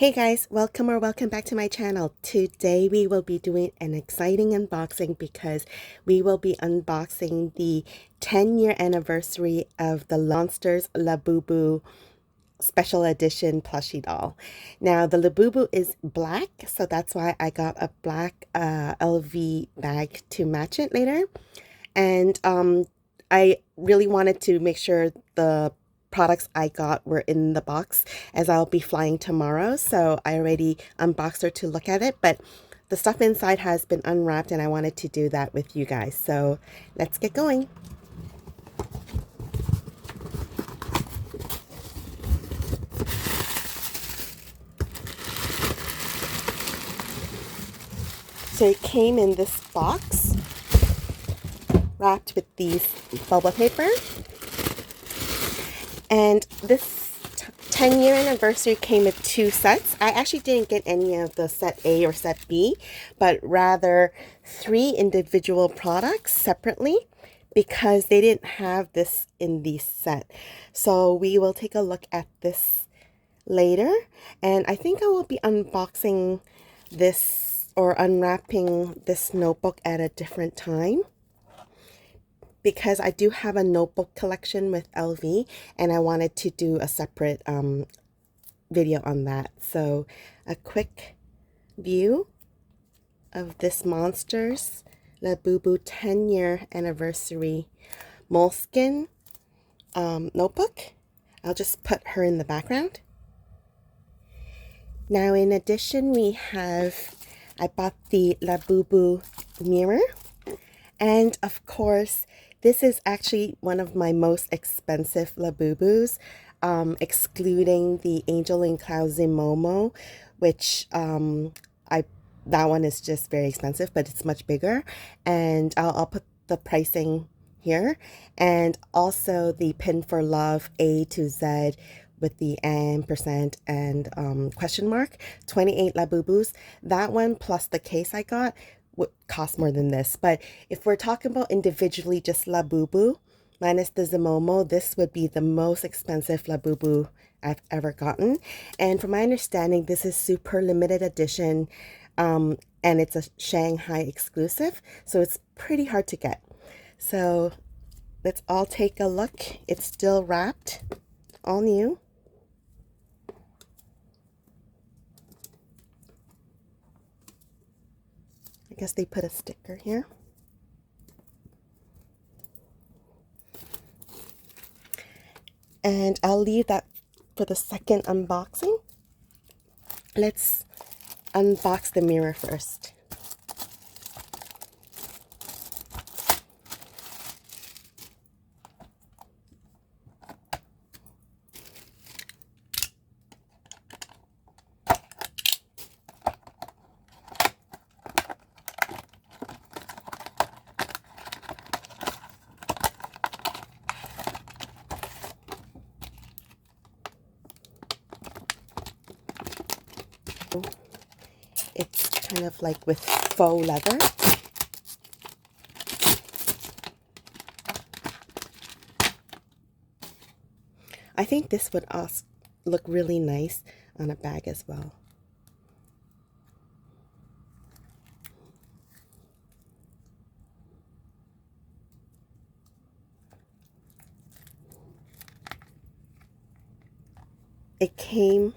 Hey guys, welcome back to my channel. Today we will be doing an exciting unboxing because we will be unboxing the 10-year anniversary of the Monsters Labubu special edition plushie doll. Now the Labubu is black, so that's why I got a black LV bag to match it later. And I really wanted to make sure the products I got were in the box as I'll be flying tomorrow. So I already unboxed her to look at it, but the stuff inside has been unwrapped and I wanted to do that with you guys. So let's get going. So it came in this box wrapped with these bubble paper. And this 10-year anniversary came with 2 sets. I actually didn't get any of the set A or set B, but rather 3 individual products separately because they didn't have this in the set. So we will take a look at this later. And I think I will be unboxing this or unwrapping this notebook at a different time, because I do have a notebook collection with LV and I wanted to do a separate video on that. So a quick view of this Monsters Labubu 10-year anniversary moleskin notebook. I'll just put her in the background. Now in addition I bought the Labubu mirror, and of course this is actually one of my most expensive Labubus, excluding the Angel and Cloudsy Momo, which that one is just very expensive, but it's much bigger. And I'll put the pricing here. And also the Pin for Love A to Z with the ampersand and question mark, 28 Labubus. That one plus the case I got would cost more than this. But if we're talking about individually just Labubu minus the Zimomo, this would be the most expensive Labubu I've ever gotten. And from my understanding, this is super limited edition, and it's a Shanghai exclusive, so it's pretty hard to get. So let's all take a look. It's still wrapped, all new. I guess they put a sticker here. And I'll leave that for the second unboxing. Let's unbox the mirror first. It's kind of like with faux leather. I think this would also look really nice on a bag as well. It came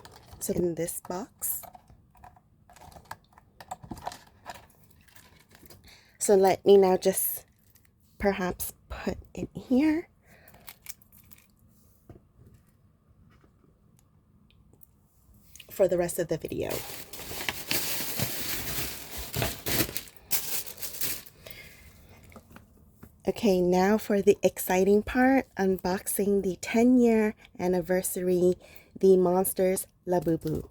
in this box. So let me now just perhaps put it here. For the rest of the video. Okay, now for the exciting part, unboxing the 10-year anniversary, the Monsters Labubu.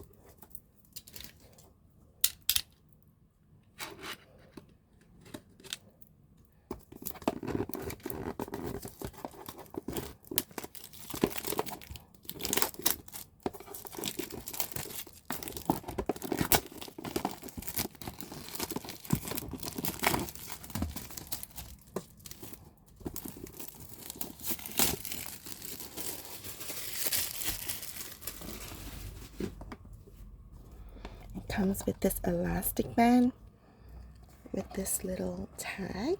comes with this elastic band with this little tag.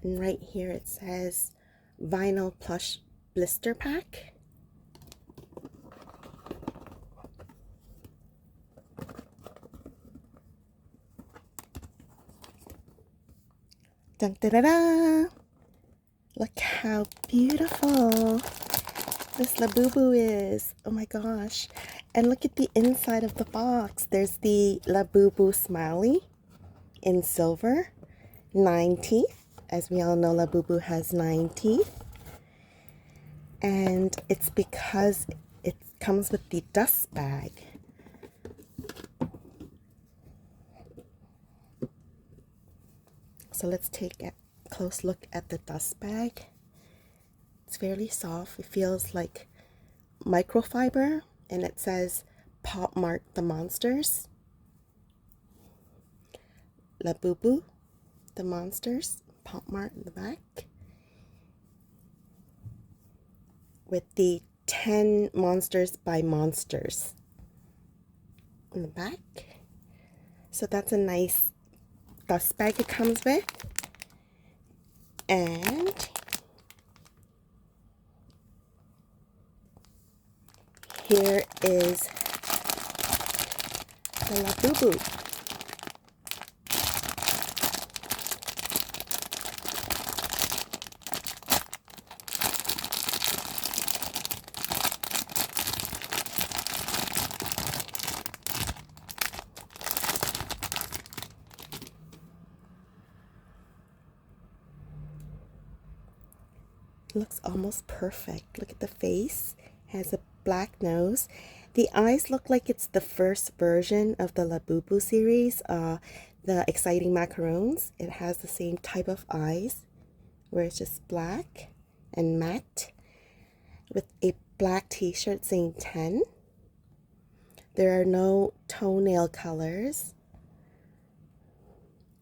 And right here it says vinyl plush blister pack. Dun, da, da, da. Look how beautiful this Labubu is. Oh my gosh. And look at the inside of the box. There's the Labubu Smiley in silver. 9 teeth. As we all know, Labubu has 9 teeth. And it's because it comes with the dust bag. So let's take a close look at the dust bag. It's fairly soft. It feels like microfiber, and it says Popmart the Monsters. Labubu the Monsters, Popmart in the back. With the 10 Monsters by Monsters in the back. So that's a nice dust bag it comes with. And here is the Labubu. Looks almost perfect. Look at the face. Has a black nose. The eyes look like it's the first version of the Labubu series, the Exciting Macaroons. It has the same type of eyes where it's just black and matte with a black t-shirt saying 10. There are no toenail colors.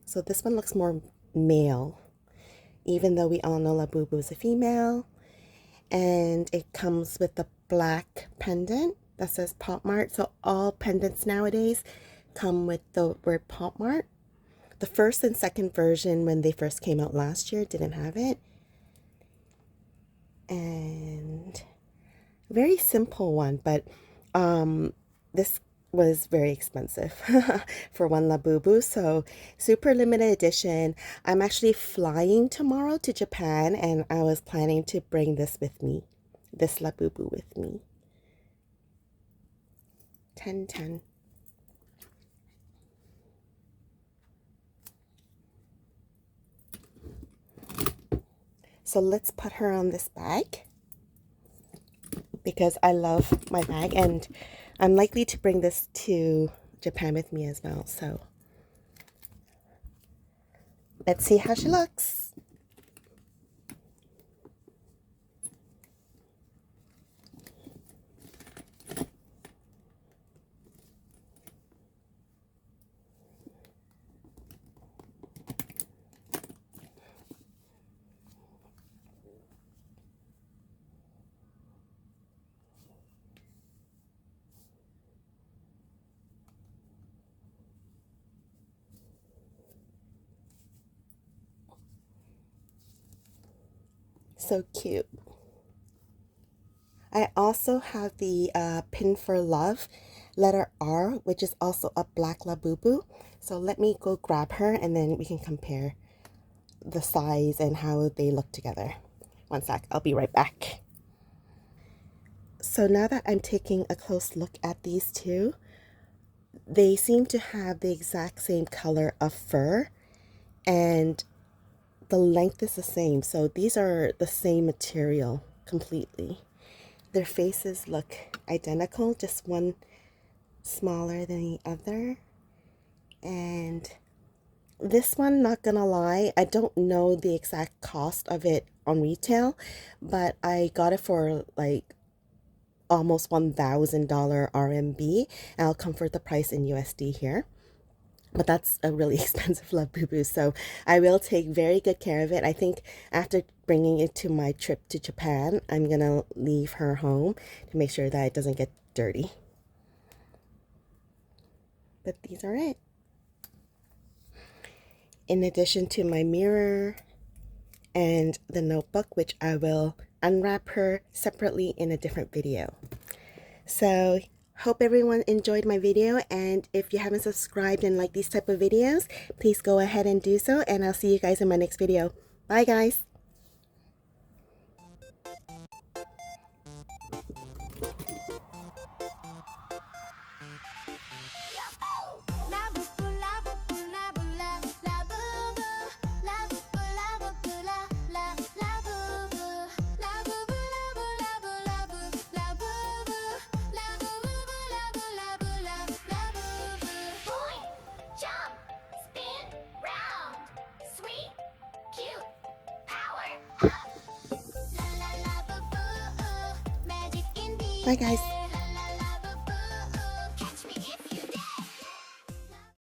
So this one looks more male, even though we all know Labubu is a female. And it comes with a black pendant that says Popmart. So all pendants nowadays come with the word Popmart. The first and second version, when they first came out last year, didn't have it. And very simple one, but this was very expensive for one Labubu. So super limited edition. I'm actually flying tomorrow to Japan, and I was planning to bring this with me, this Labubu with me. 10/10. So let's put her on this bag because I love my bag, and I'm likely to bring this to Japan with me as well. So let's see how she looks. So cute. I also have the Pin for Love letter R, which is also a black Labubu. So let me go grab her, and then we can compare the size and how they look together. One sec, I'll be right back. So now that I'm taking a close look at these two, they seem to have the exact same color of fur, and the length is the same. So these are the same material completely. Their faces look identical, just one smaller than the other. And this one, not gonna lie, I don't know the exact cost of it on retail, but I got it for like almost $1,000 RMB, and I'll convert the price in USD here. But that's a really expensive Labubu, so I will take very good care of it. I think after bringing it to my trip to Japan. I'm gonna leave her home to make sure that it doesn't get dirty. But these are it. In addition to my mirror and the notebook, which I will unwrap her separately in a different video. So hope everyone enjoyed my video, and if you haven't subscribed and like these type of videos, please go ahead and do so, and I'll see you guys in my next video. Bye guys. Bye guys.